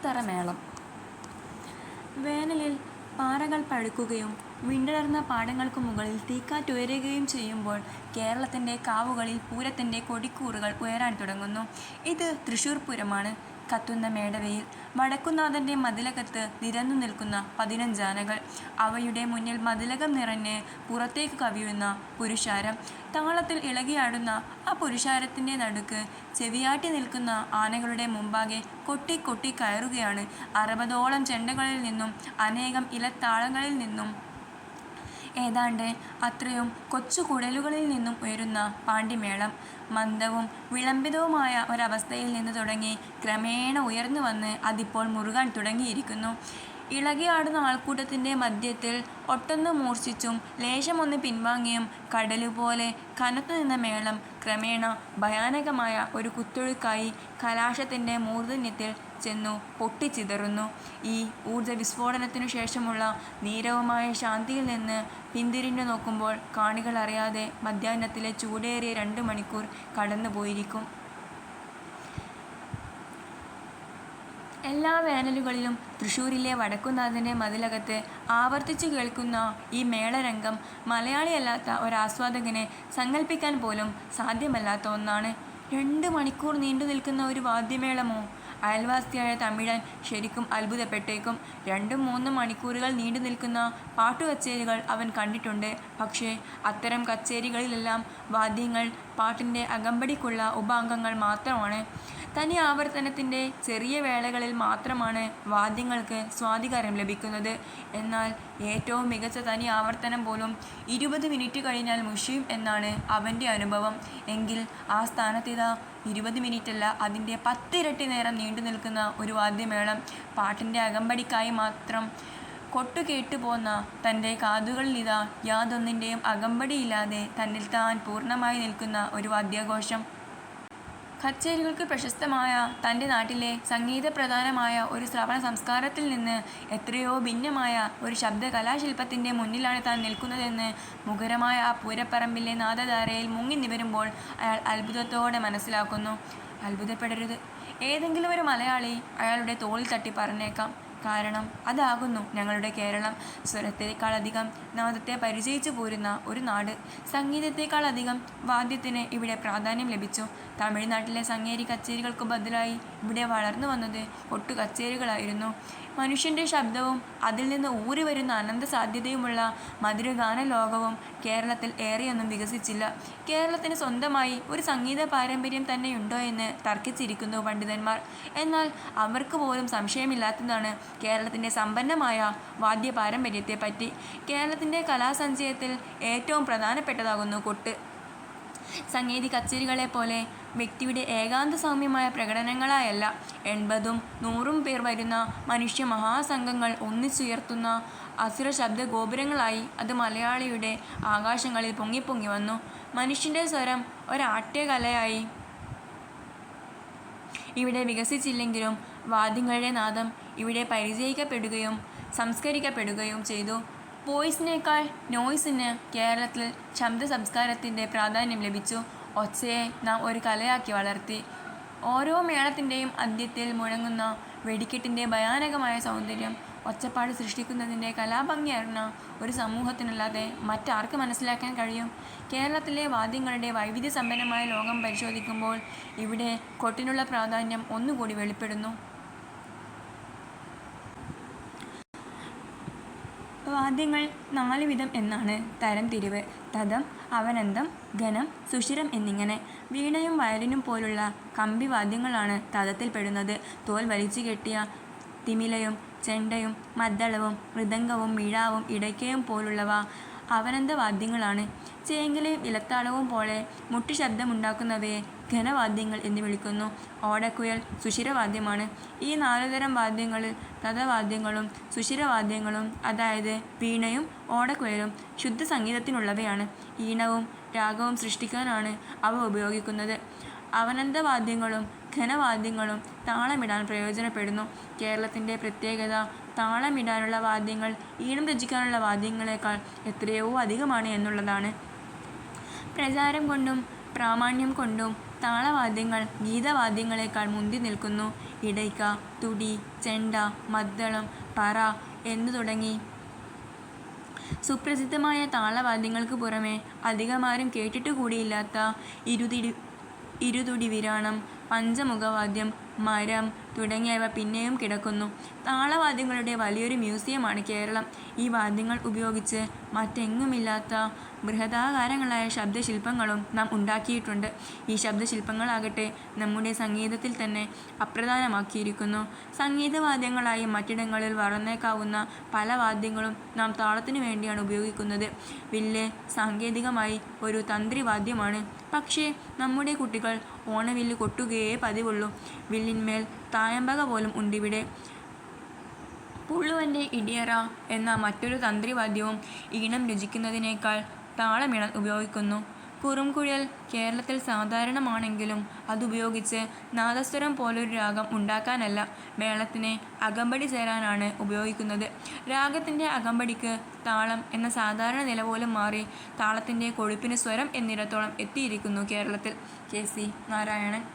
ആൽത്തറ മേളം. വേനലിൽ പാറകൾ പഴുക്കുകയും വിണ്ടടർന്ന പാടങ്ങൾക്കു മുകളിൽ തീക്കാറ്റുയരുകയും ചെയ്യുമ്പോൾ കേരളത്തിൻ്റെ കാവുകളിൽ പൂരത്തിൻ്റെ കൊടിക്കൂറുകൾ ഉയരാൻ തുടങ്ങുന്നു. ഇത് തൃശ്ശൂർ പൂരമാണ്. കത്തുന്ന മേടവെയിൽ, വടക്കുംനാഥൻ്റെ മതിലകത്ത് നിരന്നു നിൽക്കുന്ന 15 ആനകൾ, അവയുടെ മുന്നിൽ മതിലകം നിറഞ്ഞ് പുറത്തേക്ക് കവിയുന്ന പുരുഷാരം, താളത്തിൽ ഇളകിയാടുന്ന ആ പുരുഷാരത്തിൻ്റെ നടുക്ക് ചെവിയാട്ടി നിൽക്കുന്ന ആനകളുടെ മുമ്പാകെ കൊട്ടി കൊട്ടി കയറുകയാണ് 60ഓളം ചെണ്ടകളിൽ നിന്നും അനേകം ഇലത്താളങ്ങളിൽ നിന്നും ഏതാണ്ട് അത്രയും കൊച്ചു കുഴലുകളിൽ നിന്നും ഉയരുന്ന പാണ്ടിമേളം. മന്ദവും വിളംബിതവുമായ ഒരവസ്ഥയിൽ നിന്ന് തുടങ്ങി ക്രമേണ ഉയർന്നു വന്ന് അതിപ്പോൾ മുറുകാൻ തുടങ്ങിയിരിക്കുന്നു. ഇളകിയാടുന്ന ആൾക്കൂട്ടത്തിൻ്റെ മധ്യത്തിൽ ഒട്ടൊന്ന് മൂർച്ഛിച്ചും ലേശമൊന്ന് പിൻവാങ്ങിയും കടലുപോലെ കനത്തു നിന്ന മേളം ക്രമേണ ഭയാനകമായ ഒരു കുത്തൊഴുക്കായി കലാശത്തിൻ്റെ മൂർധന്യത്തിൽ ചെന്നു പൊട്ടിച്ചിതറുന്നു. ഈ ഊർജ്ജവിസ്ഫോടനത്തിനു ശേഷമുള്ള നീരവമായ ശാന്തിയിൽ നിന്ന് പിന്തിരിഞ്ഞു നോക്കുമ്പോൾ കാണികൾ അറിയാതെ മധ്യാഹ്നത്തിലെ ചൂടേറിയ 2 മണിക്കൂർ കടന്നുപോയിരിക്കും. എല്ലാ വേനലുകളിലും തൃശ്ശൂരിലെ വടക്കുംനാഥൻ്റെ മതിലകത്ത് ആവർത്തിച്ചു കേൾക്കുന്ന ഈ മേളരംഗം മലയാളിയല്ലാത്ത ഒരാസ്വാദകനെ സങ്കല്പിക്കാൻ പോലും സാധ്യമല്ലാത്ത ഒന്നാണ്. 2 മണിക്കൂർ നീണ്ടു നിൽക്കുന്ന ഒരു വാദ്യമേളമോ? അയൽവാസിയായ തമിഴൻ ശരിക്കും അത്ഭുതപ്പെട്ടേക്കും. 2-3 മണിക്കൂറുകൾ നീണ്ടു നിൽക്കുന്ന പാട്ടുകച്ചേരികൾ അവൻ കണ്ടിട്ടുണ്ട്. പക്ഷേ അത്തരം കച്ചേരികളിലെല്ലാം വാദ്യങ്ങൾ പാട്ടിൻ്റെ അകമ്പടിക്കുള്ള ഉപാംഗങ്ങൾ മാത്രമാണ്. തനി ആവർത്തനത്തിൻ്റെ ചെറിയ വേളകളിൽ മാത്രമാണ് വാദ്യങ്ങൾക്ക് സ്വാധികാരം ലഭിക്കുന്നത്. എന്നാൽ ഏറ്റവും മികച്ച തനി ആവർത്തനം പോലും 20 മിനിറ്റ് കഴിഞ്ഞാൽ മുഷിയും എന്നാണ് അവൻ്റെ അനുഭവം. എങ്കിൽ ആ സ്ഥാനത്തിതാ 20 മിനിറ്റല്ല, അതിൻ്റെ 10 ഇരട്ടി നേരം നീണ്ടു നിൽക്കുന്ന ഒരു വാദ്യമേളം. പാട്ടിൻ്റെ അകമ്പടിക്കായി മാത്രം കൊട്ടുകേട്ടു പോന്ന തൻ്റെ കാതുകളിലിതാ യാതൊന്നിൻ്റെയും അകമ്പടിയില്ലാതെ തന്നിൽ താൻ പൂർണ്ണമായി നിൽക്കുന്ന ഒരു വാദ്യാഘോഷം. കച്ചേരികൾക്ക് പ്രശസ്തമായ തൻ്റെ നാട്ടിലെ സംഗീതപ്രധാനമായ ഒരു ശ്രവണ സംസ്കാരത്തിൽ നിന്ന് എത്രയോ ഭിന്നമായ ഒരു ശബ്ദകലാശില്പത്തിൻ്റെ മുന്നിലാണ് താൻ നിൽക്കുന്നതെന്ന് മുഖരമായ ആ പൂരപ്പറമ്പിലെ നാദധാരയിൽ മുങ്ങി നിവരുമ്പോൾ അയാൾ അത്ഭുതത്തോടെ മനസ്സിലാക്കുന്നു. അത്ഭുതപ്പെടരുത്, ഏതെങ്കിലും ഒരു മലയാളി അയാളുടെ തോളിൽ തട്ടി പറഞ്ഞേക്കാം. കാരണം അതാകുന്നു ഞങ്ങളുടെ കേരളം. സ്വരത്തേക്കാളധികം നാദത്തെ പരിചയിച്ചു പോരുന്ന ഒരു നാട്. സംഗീതത്തെക്കാളധികം വാദ്യത്തിന് ഇവിടെ പ്രാധാന്യം ലഭിച്ചു. തമിഴ്നാട്ടിലെ സംഗീത കച്ചേരികൾക്കു ബദലായി ഇവിടെ വളർന്നു വന്നത് കൊട്ടു കച്ചേരികളായിരുന്നു. മനുഷ്യൻ്റെ ശബ്ദവും അതിൽ നിന്ന് ഊറി വരുന്ന അനന്ത സാധ്യതയുമുള്ള മധുരഗാന ലോകവും കേരളത്തിൽ ഏറെയൊന്നും വികസിച്ചില്ല. കേരളത്തിന് സ്വന്തമായി ഒരു സംഗീത പാരമ്പര്യം തന്നെയുണ്ടോ എന്ന് തർക്കിച്ചിരിക്കുന്നു പണ്ഡിതന്മാർ. എന്നാൽ അവർക്ക് പോലും സംശയമില്ലാത്തതാണ് കേരളത്തിൻ്റെ സമ്പന്നമായ വാദ്യ പാരമ്പര്യത്തെപ്പറ്റി. കേരളത്തിൻ്റെ കലാസഞ്ചയത്തിൽ ഏറ്റവും പ്രധാനപ്പെട്ടതാകുന്നു കൊട്ട്. സംഗീത കച്ചേരികളെപ്പോലെ വ്യക്തിയുടെ ഏകാന്ത സൗമ്യമായ പ്രകടനങ്ങളായല്ല, 80-100 പേർ വരുന്ന മനുഷ്യ മഹാസംഘങ്ങൾ ഒന്നിച്ചുയർത്തുന്ന അസുര ശബ്ദ ഗോപുരങ്ങളായി അത് മലയാളിയുടെ ആകാശങ്ങളിൽ പൊങ്ങിപ്പൊങ്ങി വന്നു. മനുഷ്യൻ്റെ സ്വരം ഒരാട്യകലയായി ഇവിടെ വികസിച്ചില്ലെങ്കിലും വാദ്യങ്ങളുടെ നാദം ഇവിടെ പരിചയിക്കപ്പെടുകയും സംസ്കരിക്കപ്പെടുകയും ചെയ്തു. വോയിസിനേക്കാൾ നോയ്സിന് കേരളത്തിൽ ശബ്ദ സംസ്കാരത്തിൻ്റെ പ്രാധാന്യം ലഭിച്ചു. ഒച്ചയെ നാം ഒരു കലയാക്കി വളർത്തി. ഓരോ മേളത്തിൻ്റെയും അന്ത്യത്തിൽ മുഴങ്ങുന്ന വെടിക്കെട്ടിൻ്റെ ഭയാനകമായ സൗന്ദര്യം ഒച്ചപ്പാട് സൃഷ്ടിക്കുന്നതിൻ്റെ കലാഭംഗി അറിഞ്ഞ ഒരു സമൂഹത്തിനല്ലാതെ മറ്റാർക്ക് മനസ്സിലാക്കാൻ കഴിയും? കേരളത്തിലെ വാദ്യങ്ങളുടെ വൈവിധ്യസമ്പന്നമായ ലോകം പരിശോധിക്കുമ്പോൾ ഇവിടെ കൊട്ടിനുള്ള പ്രാധാന്യം ഒന്നുകൂടി വെളിപ്പെടുന്നു. വാദ്യങ്ങൾ 4 വിധം എന്നാണ് തരംതിരിവ്. തതം, അവനന്തം, ഘനം, സുഷിരം എന്നിങ്ങനെ. വീണയും വയലിനും പോലുള്ള കമ്പിവാദ്യങ്ങളാണ് തതത്തിൽപ്പെടുന്നത്. തോൽ വലിച്ചു കെട്ടിയ തിമിലയും ചെണ്ടയും മദ്ദളവും മൃദംഗവും മിഴാവും ഇടയ്ക്കയും പോലുള്ളവ അവനന്തവാദ്യങ്ങളാണ്. ചേങ്കലയും ഇലത്താളവും പോലെ മുട്ടുശബ്ദമുണ്ടാക്കുന്നവയെ ഘനവാദ്യങ്ങൾ എന്ന് വിളിക്കുന്നു. ഓടക്കുഴൽ സുഷിരവാദ്യമാണ്. ഈ 4 തരം വാദ്യങ്ങളിൽ തതവാദ്യങ്ങളും സുഷിരവാദ്യങ്ങളും, അതായത് വീണയും ഓടക്കുഴലും, ശുദ്ധ സംഗീതത്തിനുള്ളവയാണ്. ഈണവും രാഗവും സൃഷ്ടിക്കാനാണ് അവ ഉപയോഗിക്കുന്നത്. അവനന്തവാദ്യങ്ങളും ഘനവാദ്യങ്ങളും താളമിടാൻ പ്രയോജനപ്പെടുന്നു. കേരളത്തിൻ്റെ പ്രത്യേകത താളമിടാനുള്ള വാദ്യങ്ങൾ ഈണം രചിക്കാനുള്ള വാദ്യങ്ങളെക്കാൾ എത്രയോ അധികമാണ് എന്നുള്ളതാണ്. പ്രചാരം കൊണ്ടും പ്രാമാണ്യം കൊണ്ടും താളവാദ്യങ്ങൾ ഗീതവാദ്യങ്ങളെക്കാൾ മുന്തി നിൽക്കുന്നു. ഇടയ്ക്ക, തുടി, ചെണ്ട, മദ്ദളം, പറ എന്നു തുടങ്ങി സുപ്രസിദ്ധമായ താളവാദ്യങ്ങൾക്ക് പുറമെ അധികമാരും കേട്ടിട്ടുകൂടിയില്ലാത്ത ഇരുതുടി വിരാണം, പഞ്ചമുഖവാദ്യം, മരം തുടങ്ങിയവ പിന്നെയും കിടക്കുന്നു. താളവാദ്യങ്ങളുടെ വലിയൊരു മ്യൂസിയമാണ് കേരളം. ഈ വാദ്യങ്ങൾ ഉപയോഗിച്ച് മറ്റെങ്ങുമില്ലാത്ത ബൃഹദാകാരങ്ങളായ ശബ്ദശില്പങ്ങളും നാം ഉണ്ടാക്കിയിട്ടുണ്ട്. ഈ ശബ്ദശില്പങ്ങളാകട്ടെ നമ്മുടെ സംഗീതത്തിൽ തന്നെ അപ്രധാനമാക്കിയിരിക്കുന്നു. സംഗീതവാദ്യങ്ങളായി മറ്റിടങ്ങളിൽ വളർന്നേക്കാവുന്ന പല വാദ്യങ്ങളും നാം താളത്തിനു വേണ്ടിയാണ് ഉപയോഗിക്കുന്നത്. വില്ല് സാങ്കേതികമായി ഒരു തന്ത്രിവാദ്യമാണ്. പക്ഷേ നമ്മുടെ കുട്ടികൾ ഓണവില്ല് കൊട്ടുകയേ പതിവുള്ളൂ. വില്ലിന്മേൽ തായമ്പക പോലും ഉണ്ടിവിടെ. പുള്ളുവൻ്റെ ഇടിയറ എന്ന മറ്റൊരു തന്ത്രിവാദ്യവും ഈണം രചിക്കുന്നതിനേക്കാൾ താളമിടാൻ ഉപയോഗിക്കുന്നു. കുറുംകുഴൽ കേരളത്തിൽ സാധാരണമാണെങ്കിലും അതുപയോഗിച്ച് നാദസ്വരം പോലൊരു രാഗം ഉണ്ടാക്കാനല്ല, മേളത്തിന് അകമ്പടി ചേരാനാണ് ഉപയോഗിക്കുന്നത്. രാഗത്തിൻ്റെ അകമ്പടിക്ക് താളം എന്ന സാധാരണ നില പോലും മാറി താളത്തിൻ്റെ കൊഴുപ്പിന് സ്വരം എന്നിടത്തോളം എത്തിയിരിക്കുന്നു കേരളത്തിൽ. കെ.സി. നാരായണൻ.